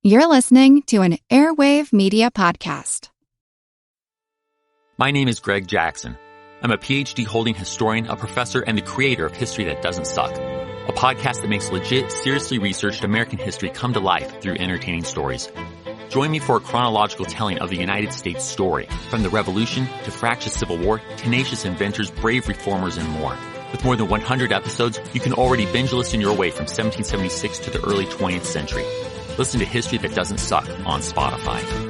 You're listening to an Airwave Media Podcast. My name is Greg Jackson. I'm a PhD-holding historian, a professor, and the creator of History That Doesn't Suck, a podcast that makes legit, seriously researched American history come to life through entertaining stories. Join me for a chronological telling of the United States story, from the Revolution to fractious Civil War, tenacious inventors, brave reformers, and more. With more than 100 episodes, you can already binge listen your way from 1776 to the early 20th century. Listen to History That Doesn't Suck on Spotify.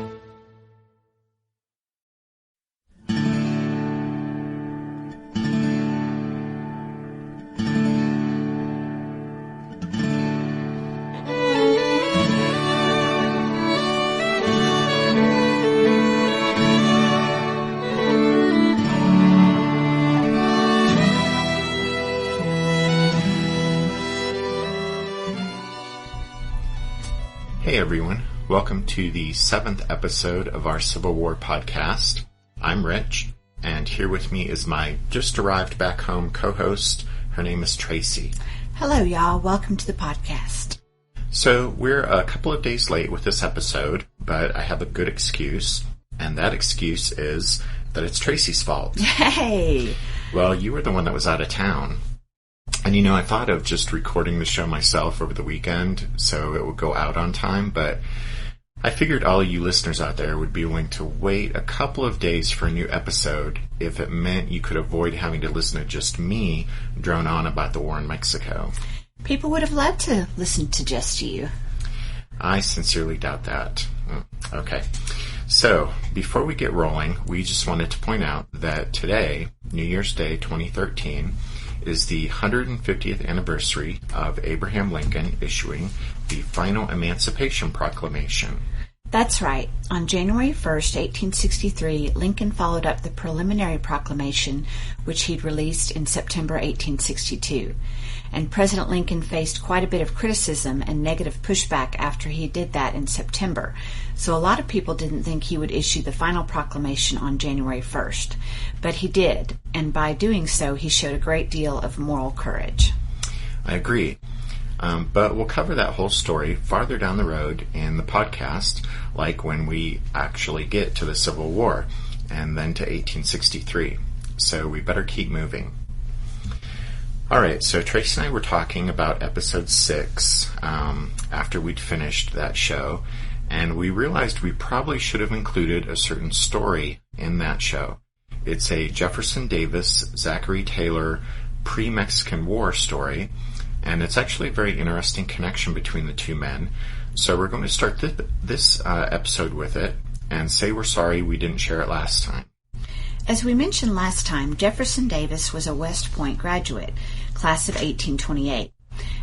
Hey everyone, welcome to the 7th episode of our Civil War podcast. I'm Rich, and here with me is my just arrived back home co-host. Her name is Tracy. Hello y'all, welcome to the podcast. So we're a couple of days late with this episode, but I have a good excuse, and that excuse is that it's Tracy's fault. Hey! Well, you were the one that was out of town. And you know, I thought of just recording the show myself over the weekend so it would go out on time, but I figured all of you listeners out there would be willing to wait a couple of days for a new episode if it meant you could avoid having to listen to just me drone on about the war in Mexico. People would have loved to listen to just you. I sincerely doubt that. Okay. So, before we get rolling, we just wanted to point out that today, New Year's Day 2013, is the 150th anniversary of Abraham Lincoln issuing the final Emancipation Proclamation. That's right. On January 1st, 1863, Lincoln followed up the preliminary proclamation which he'd released in September 1862. And President Lincoln faced quite a bit of criticism and negative pushback after he did that in September. So a lot of people didn't think he would issue the final proclamation on January 1st. But he did, and by doing so, he showed a great deal of moral courage. I agree. But we'll cover that whole story farther down the road in the podcast, like when we actually get to the Civil War and then to 1863. So we better keep moving. Alright, so Tracy and I were talking about episode 6 after we'd finished that show, and we realized we probably should have included a certain story in that show. It's a Jefferson Davis, Zachary Taylor pre-Mexican War story, and it's actually a very interesting connection between the two men. So we're going to start this episode with it and say we're sorry we didn't share it last time. As we mentioned last time, Jefferson Davis was a West Point graduate, class of 1828.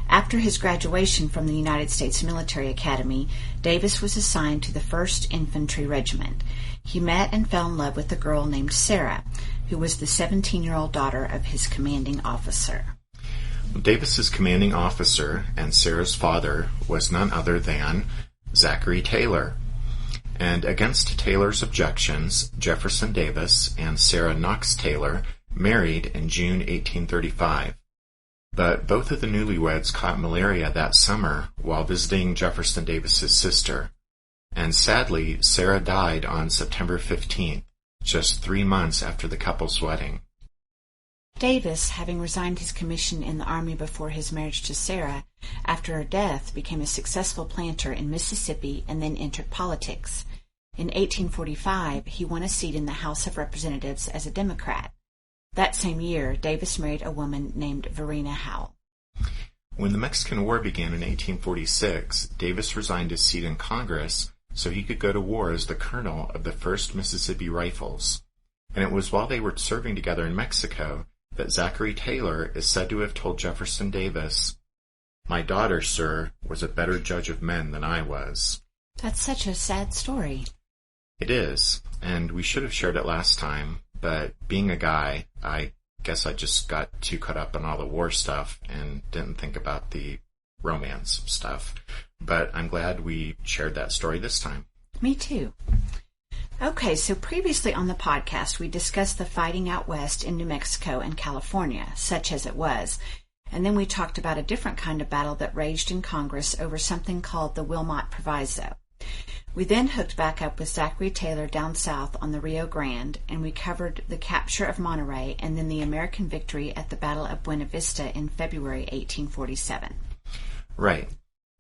After his graduation from the United States Military Academy, Davis was assigned to the 1st Infantry Regiment. He met and fell in love with a girl named Sarah, who was the 17-year-old daughter of his commanding officer. Davis's commanding officer and Sarah's father was none other than Zachary Taylor. And against Taylor's objections, Jefferson Davis and Sarah Knox Taylor married in June 1835. But both of the newlyweds caught malaria that summer while visiting Jefferson Davis's sister. And sadly, Sarah died on September 15th, just 3 months after the couple's wedding. Davis, having resigned his commission in the Army before his marriage to Sarah, after her death became a successful planter in Mississippi and then entered politics. In 1845, he won a seat in the House of Representatives as a Democrat. That same year, Davis married a woman named Verena Howell. When the Mexican War began in 1846, Davis resigned his seat in Congress so he could go to war as the colonel of the 1st Mississippi Rifles. And it was while they were serving together in Mexico that Zachary Taylor is said to have told Jefferson Davis, "My daughter, sir, was a better judge of men than I was." That's such a sad story. It is, and we should have shared it last time, but being a guy, I guess I just got too caught up on all the war stuff and didn't think about the romance stuff. But I'm glad we shared that story this time. Me too. Okay, so previously on the podcast, we discussed the fighting out west in New Mexico and California, such as it was, And then we talked about a different kind of battle that raged in Congress over something called the Wilmot Proviso. We then hooked back up with Zachary Taylor down south on the Rio Grande, and we covered the capture of Monterey and then the American victory at the Battle of Buena Vista in February 1847. Right.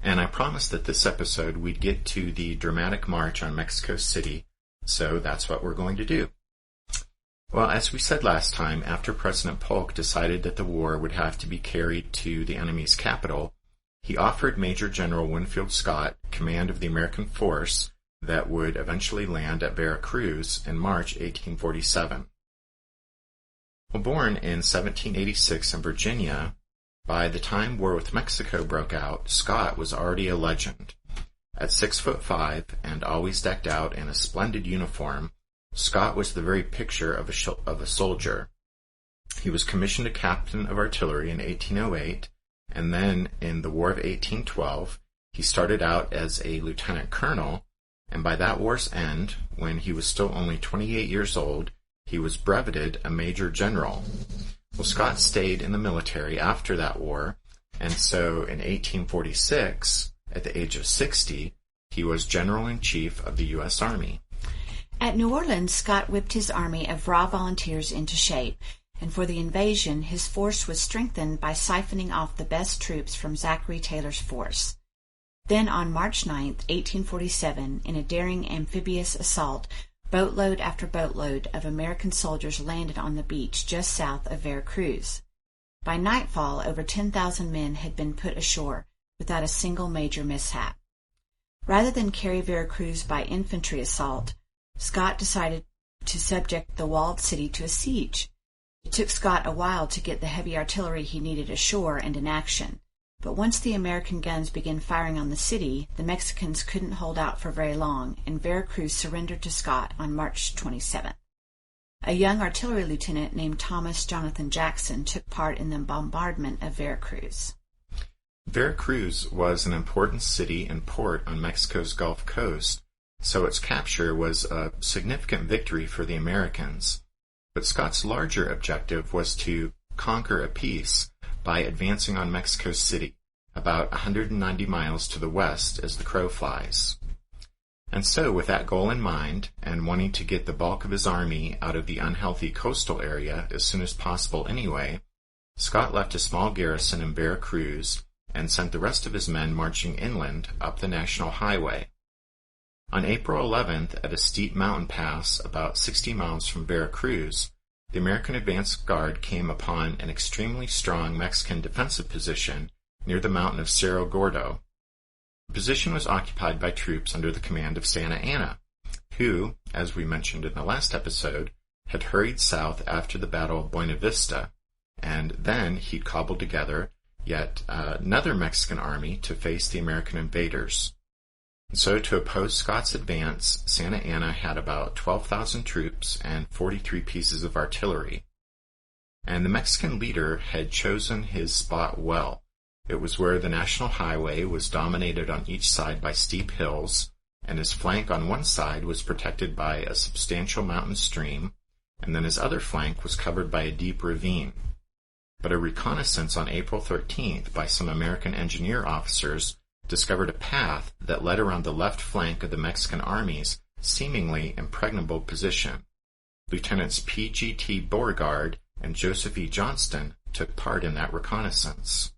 And I promised that this episode we'd get to the dramatic march on Mexico City, so that's what we're going to do. Well, as we said last time, after President Polk decided that the war would have to be carried to the enemy's capital, he offered Major General Winfield Scott command of the American force that would eventually land at Veracruz in March 1847. Well, born in 1786 in Virginia, by the time War with Mexico broke out, Scott was already a legend. At 6'5" and always decked out in a splendid uniform, Scott was the very picture of a soldier. He was commissioned a captain of artillery in 1808, and then in the War of 1812, he started out as a lieutenant colonel, and by that war's end, when he was still only 28 years old, he was breveted a major general. Well, Scott stayed in the military after that war, and so in 1846, at the age of 60, he was General-in-Chief of the U.S. Army. At New Orleans, Scott whipped his army of raw volunteers into shape, and for the invasion, his force was strengthened by siphoning off the best troops from Zachary Taylor's force. Then on March 9, 1847, in a daring amphibious assault, boatload after boatload of American soldiers landed on the beach just south of Veracruz. By nightfall, over 10,000 men had been put ashore without a single major mishap. Rather than carry Veracruz by infantry assault, Scott decided to subject the walled city to a siege. It took Scott a while to get the heavy artillery he needed ashore and in action, but once the American guns began firing on the city, the Mexicans couldn't hold out for very long, and Veracruz surrendered to Scott on March 27th. A young artillery lieutenant named Thomas Jonathan Jackson took part in the bombardment of Veracruz. Veracruz was an important city and port on Mexico's Gulf Coast, so its capture was a significant victory for the Americans. But Scott's larger objective was to conquer a peace by advancing on Mexico City, about 190 miles to the west as the crow flies. And so, with that goal in mind, and wanting to get the bulk of his army out of the unhealthy coastal area as soon as possible anyway, Scott left a small garrison in Veracruz and sent the rest of his men marching inland up the National Highway. On April 11th, at a steep mountain pass about 60 miles from Veracruz, the American advance guard came upon an extremely strong Mexican defensive position near the mountain of Cerro Gordo. The position was occupied by troops under the command of Santa Anna, who, as we mentioned in the last episode, had hurried south after the Battle of Buena Vista, and then he'd cobbled together yet another Mexican army to face the American invaders. So to oppose Scott's advance, Santa Anna had about 12,000 troops and 43 pieces of artillery. And the Mexican leader had chosen his spot well. It was where the National Highway was dominated on each side by steep hills, and his flank on one side was protected by a substantial mountain stream, and then his other flank was covered by a deep ravine. But a reconnaissance on April 13th by some American engineer officers discovered a path that led around the left flank of the Mexican army's seemingly impregnable position. Lieutenants P.G.T. Beauregard and Joseph E. Johnston took part in that reconnaissance.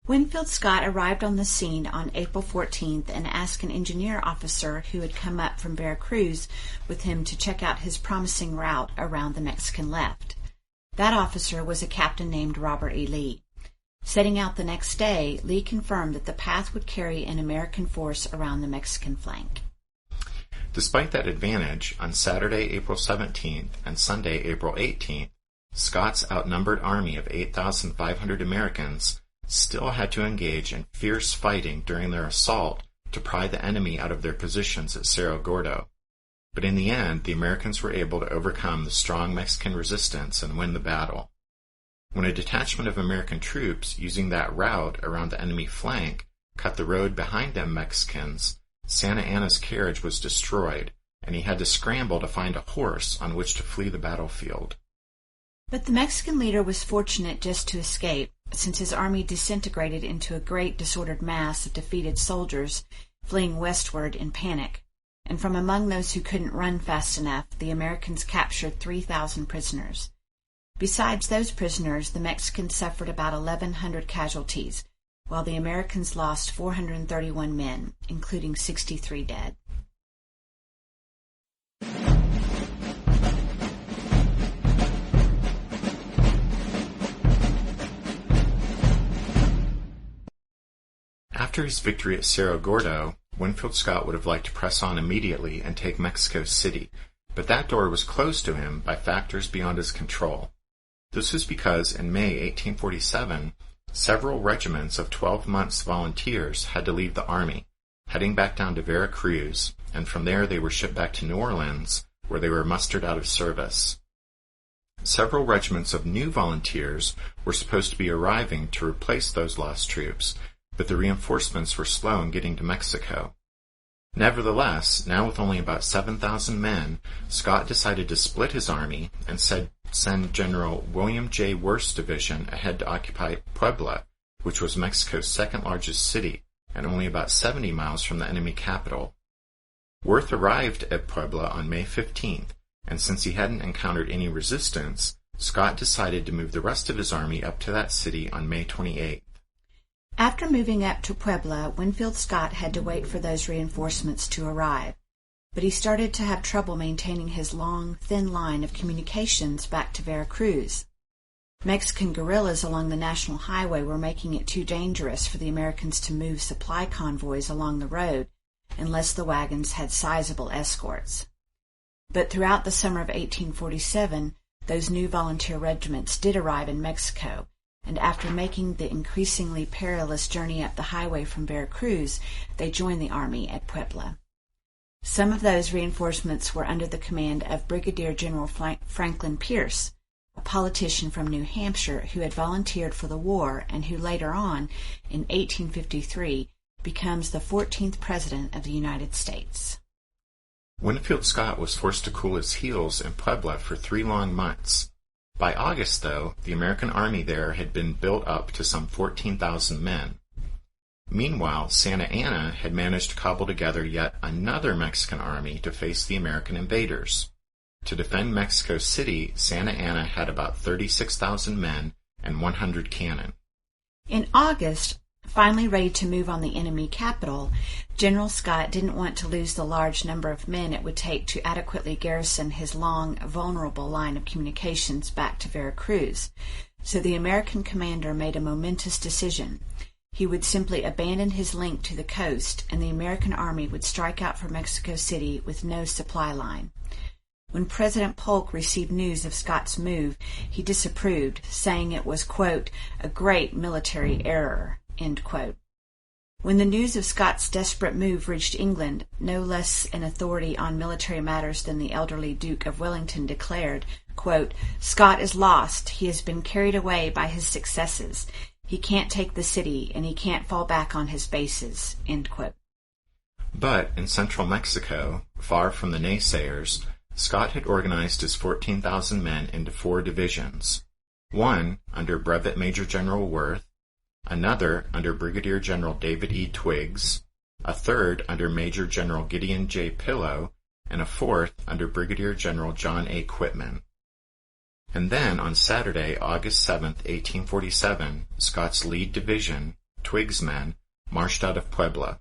Winfield Scott arrived on the scene on April 14th and asked an engineer officer who had come up from Veracruz with him to check out his promising route around the Mexican left. That officer was a captain named Robert E. Lee. Setting out the next day, Lee confirmed that the path would carry an American force around the Mexican flank. Despite that advantage, on Saturday, April 17th and Sunday, April 18th, Scott's outnumbered army of 8,500 Americans still had to engage in fierce fighting during their assault to pry the enemy out of their positions at Cerro Gordo. But in the end, the Americans were able to overcome the strong Mexican resistance and win the battle. When a detachment of American troops using that route around the enemy flank cut the road behind them Mexicans, Santa Anna's carriage was destroyed, and he had to scramble to find a horse on which to flee the battlefield. But the Mexican leader was fortunate just to escape, since his army disintegrated into a great disordered mass of defeated soldiers fleeing westward in panic, and from among those who couldn't run fast enough, the Americans captured 3,000 prisoners. Besides those prisoners, the Mexicans suffered about 1,100 casualties, while the Americans lost 431 men, including 63 dead. After his victory at Cerro Gordo, Winfield Scott would have liked to press on immediately and take Mexico City, but that door was closed to him by factors beyond his control. This was because in May 1847, several regiments of 12 months volunteers had to leave the army, heading back down to Veracruz, and from there they were shipped back to New Orleans, where they were mustered out of service. Several regiments of new volunteers were supposed to be arriving to replace those lost troops, but the reinforcements were slow in getting to Mexico. Nevertheless, now with only about 7,000 men, Scott decided to split his army and send General William J. Worth's division ahead to occupy Puebla, which was Mexico's second largest city and only about 70 miles from the enemy capital. Worth arrived at Puebla on May 15th, and since he hadn't encountered any resistance, Scott decided to move the rest of his army up to that city on May 28th. After moving up to Puebla, Winfield Scott had to wait for those reinforcements to arrive, but he started to have trouble maintaining his long, thin line of communications back to Veracruz. Mexican guerrillas along the National Highway were making it too dangerous for the Americans to move supply convoys along the road unless the wagons had sizable escorts. But throughout the summer of 1847, those new volunteer regiments did arrive in Mexico, and after making the increasingly perilous journey up the highway from Veracruz, they joined the army at Puebla. Some of those reinforcements were under the command of Brigadier General Franklin Pierce, a politician from New Hampshire who had volunteered for the war and who later on, in 1853, becomes the 14th President of the United States. Winfield Scott was forced to cool his heels in Puebla for 3 long months. By August, though, the American army there had been built up to some 14,000 men. Meanwhile, Santa Anna had managed to cobble together yet another Mexican army to face the American invaders. To defend Mexico City, Santa Anna had about 36,000 men and 100 cannon. In August, finally ready to move on the enemy capital, General Scott didn't want to lose the large number of men it would take to adequately garrison his long, vulnerable line of communications back to Veracruz, so the American commander made a momentous decision. He would simply abandon his link to the coast, and the American army would strike out for Mexico City with no supply line. When President Polk received news of Scott's move, he disapproved, saying it was, quote, a great military error, end quote. When the news of Scott's desperate move reached England, no less an authority on military matters than the elderly Duke of Wellington declared, quote, Scott is lost. He has been carried away by his successes. He can't take the city, and he can't fall back on his bases, end quote. But in central Mexico, far from the naysayers, Scott had organized his 14,000 men into 4 divisions. One under Brevet Major General Worth, another under Brigadier General David E. Twiggs, a third under Major General Gideon J. Pillow, and a fourth under Brigadier General John A. Quitman. And then on Saturday, August 7, 1847, Scott's lead division, Twiggs' men, marched out of Puebla.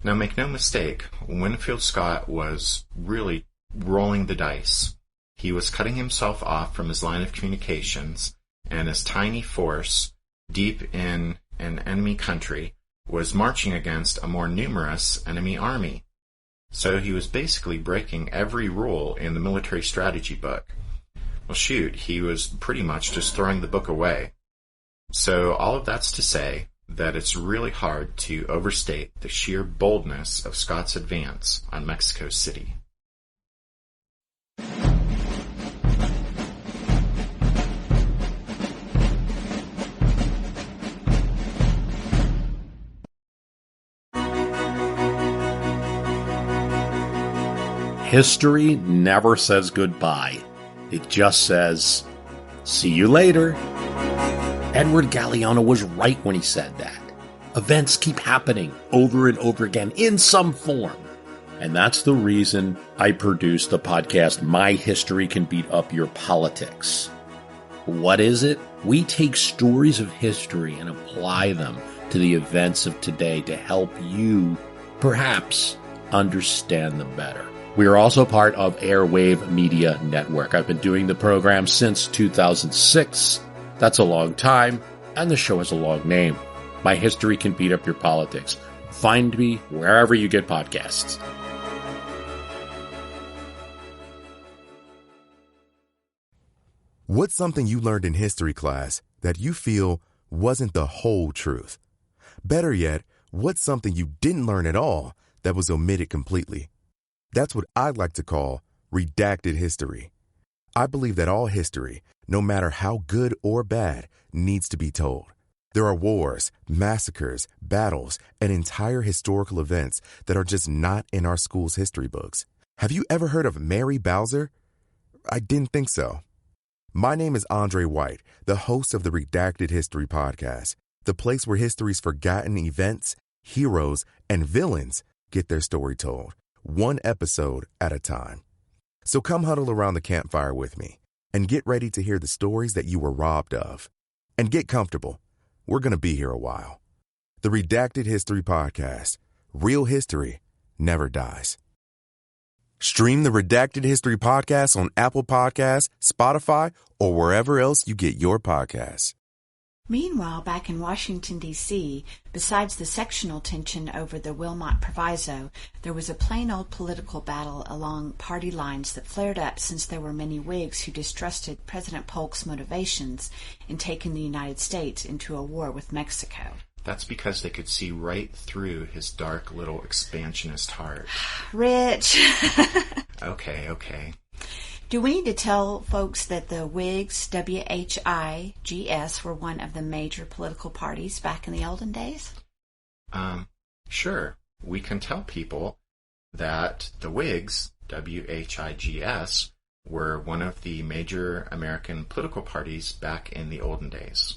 Now make no mistake, Winfield Scott was really rolling the dice. He was cutting himself off from his line of communications, and his tiny force, deep in an enemy country, was marching against a more numerous enemy army. So he was basically breaking every rule in the military strategy book. Well, shoot, he was pretty much just throwing the book away. So all of that's to say that it's really hard to overstate the sheer boldness of Scott's advance on Mexico City. History never says goodbye. It just says See you later. Edward Galeano was right when he said that. Events keep happening over and over again in some form. And that's the reason I produce the podcast, My History Can Beat Up Your Politics. What is it? We take stories of history and apply them to the events of today to help you, perhaps, understand them better. We are also part of Airwave Media Network. I've been doing the program since 2006. That's a long time, and the show has a long name. My History Can Beat Up Your Politics. Find me wherever you get podcasts. What's something you learned in history class that you feel wasn't the whole truth? Better yet, what's something you didn't learn at all that was omitted completely? That's what I'd like to call redacted history. I believe that all history, no matter how good or bad, needs to be told. There are wars, massacres, battles, and entire historical events that are just not in our school's history books. Have you ever heard of Mary Bowser? I didn't think so. My name is Andre White, the host of the Redacted History Podcast, the place where history's forgotten events, heroes, and villains get their story told, one episode at a time. So come huddle around the campfire with me and get ready to hear the stories that you were robbed of. And get comfortable. We're going to be here a while. The Redacted History Podcast. Real history never dies. Stream the Redacted History Podcast on Apple Podcasts, Spotify, or wherever else you get your podcasts. Meanwhile, back in Washington, D.C., besides the sectional tension over the Wilmot Proviso, there was a plain old political battle along party lines that flared up since there were many Whigs who distrusted President Polk's motivations in taking the United States into a war with Mexico. That's because they could see right through his dark little expansionist heart. Rich. Okay. Do we need to tell folks that the Whigs, WHIGS, were one of the major political parties back in the olden days? Sure. We can tell people that the Whigs, WHIGS, were one of the major American political parties back in the olden days.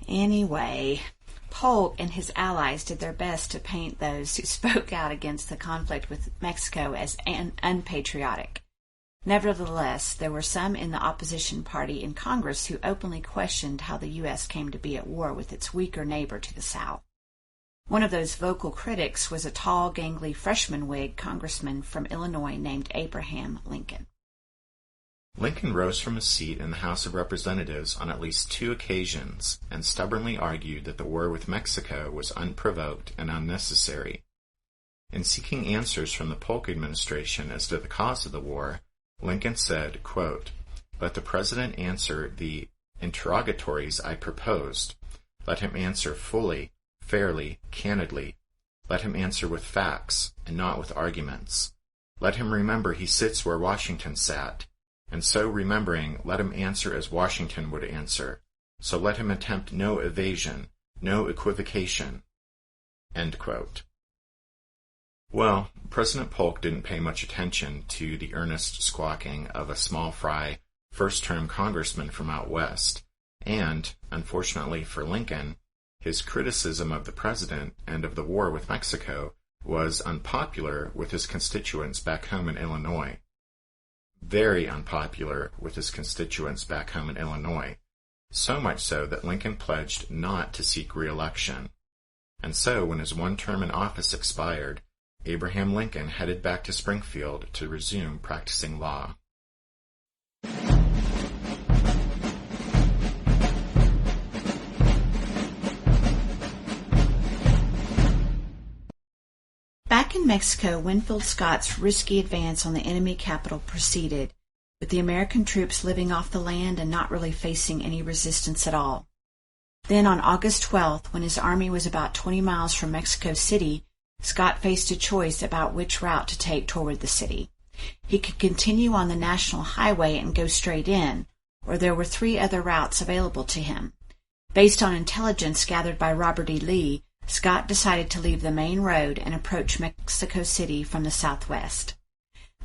Anyway, Polk and his allies did their best to paint those who spoke out against the conflict with Mexico as unpatriotic. Nevertheless, there were some in the opposition party in Congress who openly questioned how the U.S. came to be at war with its weaker neighbor to the south. One of those vocal critics was a tall, gangly freshman Whig congressman from Illinois named Abraham Lincoln. Lincoln rose from his seat in the House of Representatives on at least 2 occasions and stubbornly argued that the war with Mexico was unprovoked and unnecessary. In seeking answers from the Polk administration as to the cause of the war, Lincoln said, quote, "Let the President answer the interrogatories I proposed. Let him answer fully, fairly, candidly. Let him answer with facts, and not with arguments. Let him remember he sits where Washington sat, and so remembering, let him answer as Washington would answer. So let him attempt no evasion, no equivocation." End quote. Well, President Polk didn't pay much attention to the earnest squawking of a small fry, first-term congressman from out west, and, unfortunately for Lincoln, his criticism of the president and of the war with Mexico was unpopular with his constituents back home in Illinois. Very unpopular with his constituents back home in Illinois, so much so that Lincoln pledged not to seek re-election. And so, when his one term in office expired, Abraham Lincoln headed back to Springfield to resume practicing law. Back in Mexico, Winfield Scott's risky advance on the enemy capital proceeded, with the American troops living off the land and not really facing any resistance at all. Then on August 12th, when his army was about 20 miles from Mexico City, Scott faced a choice about which route to take toward the city. He could continue on the National Highway and go straight in, or there were 3 other routes available to him. Based on intelligence gathered by Robert E. Lee, Scott decided to leave the main road and approach Mexico City from the southwest.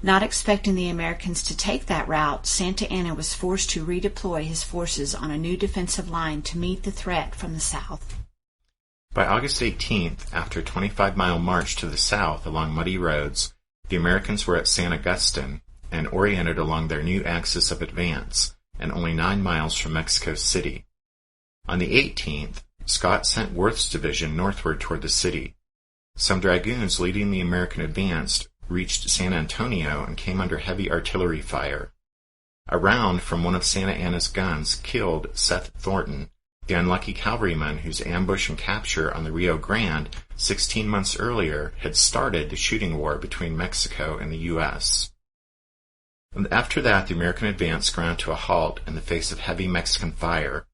Not expecting the Americans to take that route, Santa Anna was forced to redeploy his forces on a new defensive line to meet the threat from the south. By August 18th, after a 25-mile march to the south along muddy roads, the Americans were at San Agustin and oriented along their new axis of advance, and only 9 miles from Mexico City. On the 18th, Scott sent Worth's division northward toward the city. Some dragoons leading the American advance reached San Antonio and came under heavy artillery fire. A round from one of Santa Anna's guns killed Seth Thornton, the unlucky cavalryman whose ambush and capture on the Rio Grande 16 months earlier had started the shooting war between Mexico and the U.S. And after that, the American advance ground to a halt in the face of heavy Mexican fire,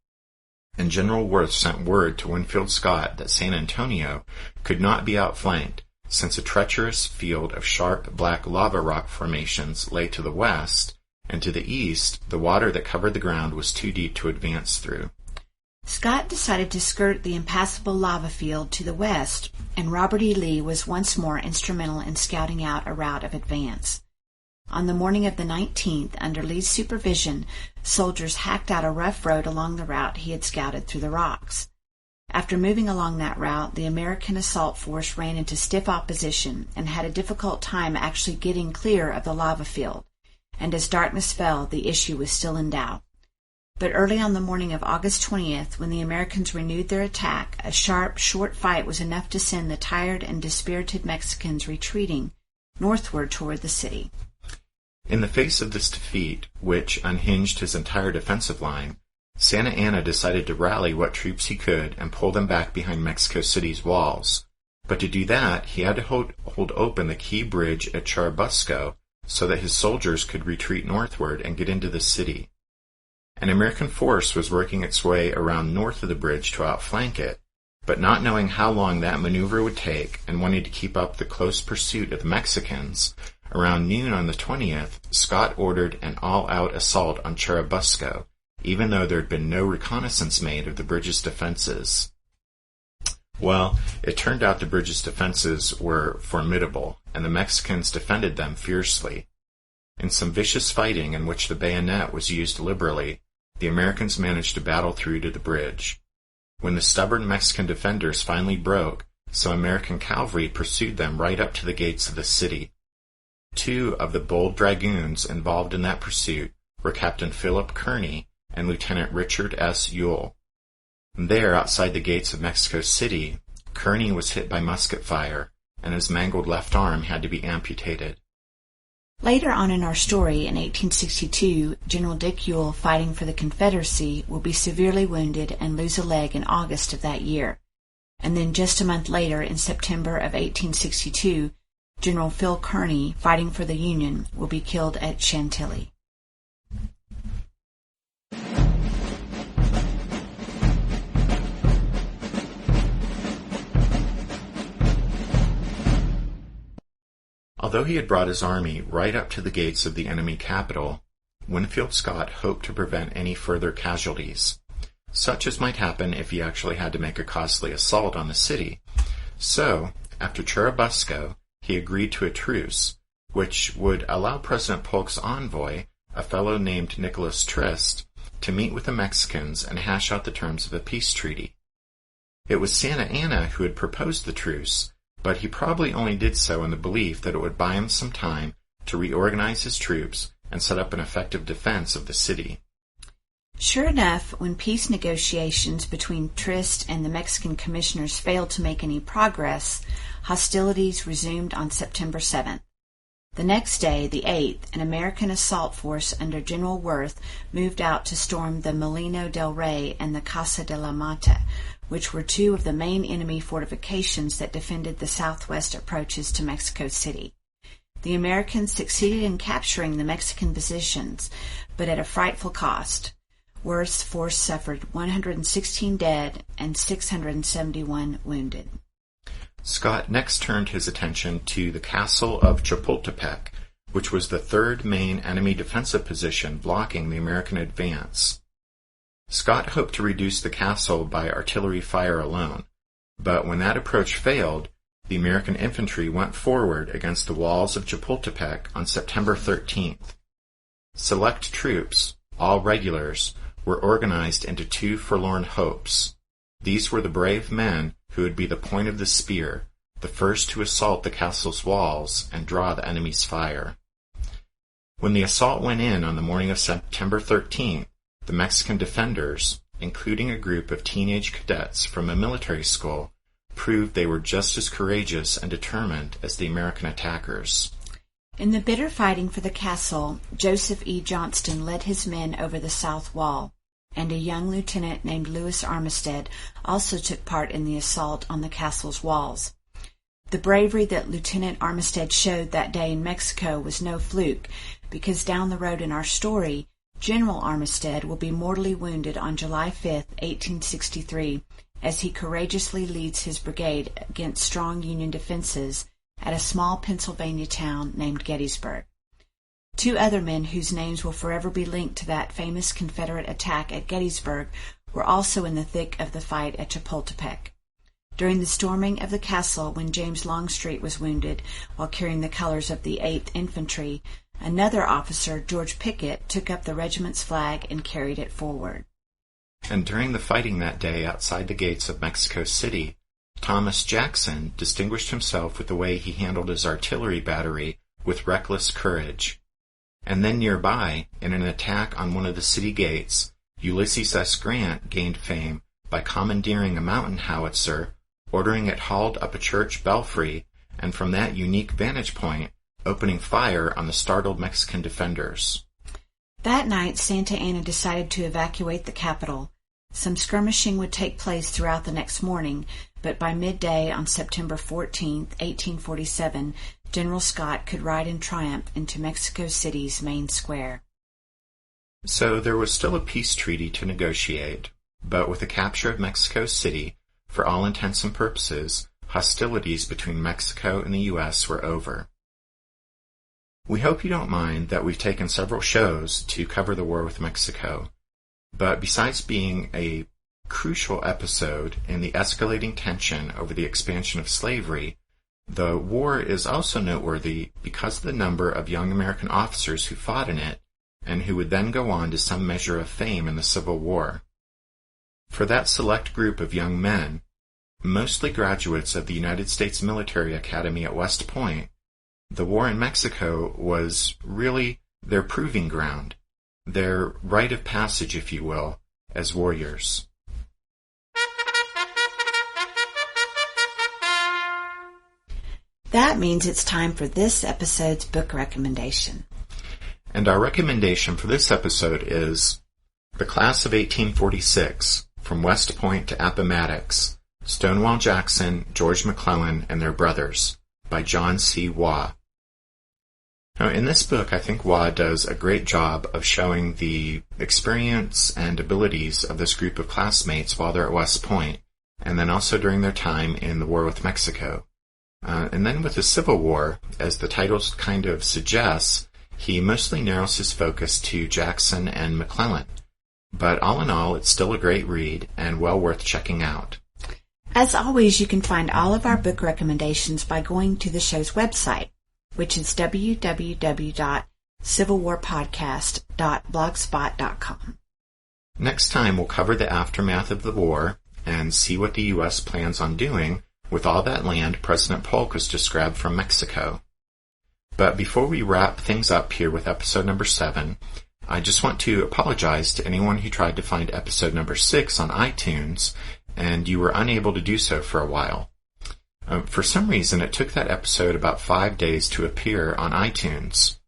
and General Worth sent word to Winfield Scott that San Antonio could not be outflanked, since a treacherous field of sharp black lava rock formations lay to the west, and to the east the water that covered the ground was too deep to advance through. Scott decided to skirt the impassable lava field to the west, and Robert E. Lee was once more instrumental in scouting out a route of advance. On the morning of the 19th, under Lee's supervision, soldiers hacked out a rough road along the route he had scouted through the rocks. After moving along that route, the American assault force ran into stiff opposition and had a difficult time actually getting clear of the lava field, and as darkness fell, the issue was still in doubt. But early on the morning of August 20th, when the Americans renewed their attack, a sharp, short fight was enough to send the tired and dispirited Mexicans retreating northward toward the city. In the face of this defeat, which unhinged his entire defensive line, Santa Anna decided to rally what troops he could and pull them back behind Mexico City's walls. But to do that, he had to hold open the key bridge at Churubusco so that his soldiers could retreat northward and get into the city. An American force was working its way around north of the bridge to outflank it, but not knowing how long that maneuver would take and wanting to keep up the close pursuit of the Mexicans, around noon on the 20th, Scott ordered an all-out assault on Churubusco, even though there had been no reconnaissance made of the bridge's defenses. Well, it turned out the bridge's defenses were formidable, and the Mexicans defended them fiercely. In some vicious fighting in which the bayonet was used liberally, the Americans managed to battle through to the bridge. When the stubborn Mexican defenders finally broke, some American cavalry pursued them right up to the gates of the city. 2 of the bold dragoons involved in that pursuit were Captain Philip Kearny and Lieutenant Richard S. Ewell. There, outside the gates of Mexico City, Kearny was hit by musket fire, and his mangled left arm had to be amputated. Later on in our story, in 1862, General Dick Ewell, fighting for the Confederacy, will be severely wounded and lose a leg in August of that year. And then just a month later, in September of 1862, General Phil Kearny, fighting for the Union, will be killed at Chantilly. Although he had brought his army right up to the gates of the enemy capital, Winfield Scott hoped to prevent any further casualties, such as might happen if he actually had to make a costly assault on the city. So, after Churubusco, he agreed to a truce, which would allow President Polk's envoy, a fellow named Nicholas Trist, to meet with the Mexicans and hash out the terms of a peace treaty. It was Santa Anna who had proposed the truce, but he probably only did so in the belief that it would buy him some time to reorganize his troops and set up an effective defense of the city. Sure enough, when peace negotiations between Trist and the Mexican commissioners failed to make any progress, hostilities resumed on September 7th. The next day, the 8th, an American assault force under General Worth moved out to storm the Molino del Rey and the Casa de la Mata, which were 2 of the main enemy fortifications that defended the southwest approaches to Mexico City. The Americans succeeded in capturing the Mexican positions, but at a frightful cost. Worth's force suffered 116 dead and 671 wounded. Scott next turned his attention to the castle of Chapultepec, which was the 3rd main enemy defensive position blocking the American advance. Scott hoped to reduce the castle by artillery fire alone, but when that approach failed, the American infantry went forward against the walls of Chapultepec on September 13th. Select troops, all regulars, were organized into 2 forlorn hopes. These were the brave men who would be the point of the spear, the first to assault the castle's walls and draw the enemy's fire. When the assault went in on the morning of September 13th, the Mexican defenders, including a group of teenage cadets from a military school, proved they were just as courageous and determined as the American attackers. In the bitter fighting for the castle, Joseph E. Johnston led his men over the south wall, and a young lieutenant named Louis Armistead also took part in the assault on the castle's walls. The bravery that Lieutenant Armistead showed that day in Mexico was no fluke, because down the road in our story, General Armistead will be mortally wounded on July 5, 1863, as he courageously leads his brigade against strong Union defenses at a small Pennsylvania town named Gettysburg. 2 other men whose names will forever be linked to that famous Confederate attack at Gettysburg were also in the thick of the fight at Chapultepec. During the storming of the castle, when James Longstreet was wounded while carrying the colors of the 8th Infantry, another officer, George Pickett, took up the regiment's flag and carried it forward. And during the fighting that day outside the gates of Mexico City, Thomas Jackson distinguished himself with the way he handled his artillery battery with reckless courage. And then nearby, in an attack on one of the city gates, Ulysses S. Grant gained fame by commandeering a mountain howitzer, ordering it hauled up a church belfry, and from that unique vantage point, opening fire on the startled Mexican defenders. That night, Santa Anna decided to evacuate the capital. Some skirmishing would take place throughout the next morning, but by midday on September 14, 1847, General Scott could ride in triumph into Mexico City's main square. So there was still a peace treaty to negotiate, but with the capture of Mexico City, for all intents and purposes, hostilities between Mexico and the U.S. were over. We hope you don't mind that we've taken several shows to cover the war with Mexico, but besides being a crucial episode in the escalating tension over the expansion of slavery, the war is also noteworthy because of the number of young American officers who fought in it and who would then go on to some measure of fame in the Civil War. For that select group of young men, mostly graduates of the United States Military Academy at West Point, the war in Mexico was really their proving ground, their rite of passage, if you will, as warriors. That means it's time for this episode's book recommendation. And our recommendation for this episode is The Class of 1846, From West Point to Appomattox, Stonewall Jackson, George McClellan, and Their Brothers, by John C. Waugh. Now, in this book, I think Waugh does a great job of showing the experience and abilities of this group of classmates while they're at West Point, and then also during their time in the war with Mexico. And then with the Civil War, as the title kind of suggests, he mostly narrows his focus to Jackson and McClellan. But all in all, it's still a great read and well worth checking out. As always, you can find all of our book recommendations by going to the show's website, which is www.civilwarpodcast.blogspot.com. Next time, we'll cover the aftermath of the war and see what the U.S. plans on doing with all that land President Polk has just grabbed from Mexico. But before we wrap things up here with episode number 7, I just want to apologize to anyone who tried to find episode number 6 on iTunes and you were unable to do so for a while. For some reason, it took that episode about 5 days to appear on iTunes.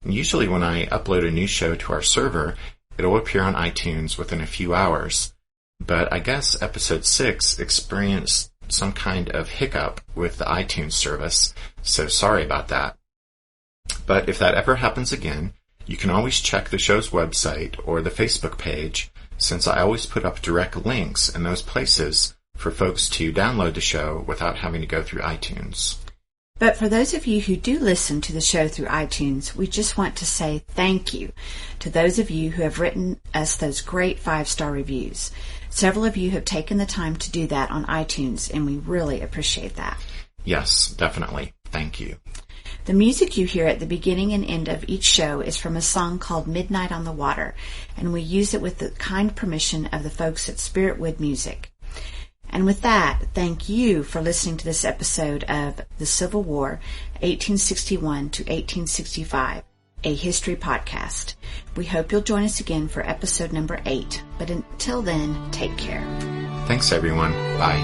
Usually when I upload a new show to our server, it'll appear on iTunes within a few hours. But I guess episode 6 experienced some kind of hiccup with the iTunes service, so sorry about that. But if that ever happens again, you can always check the show's website or the Facebook page, since I always put up direct links in those places for folks to download the show without having to go through iTunes. But for those of you who do listen to the show through iTunes, we just want to say thank you to those of you who have written us those great 5-star reviews. Several of you have taken the time to do that on iTunes, and we really appreciate that. Yes, definitely. Thank you. The music you hear at the beginning and end of each show is from a song called Midnight on the Water, and we use it with the kind permission of the folks at Spiritwood Music. And with that, thank you for listening to this episode of The Civil War, 1861 to 1865, a history podcast. We hope you'll join us again for episode number 8. But until then, take care. Thanks, everyone. Bye.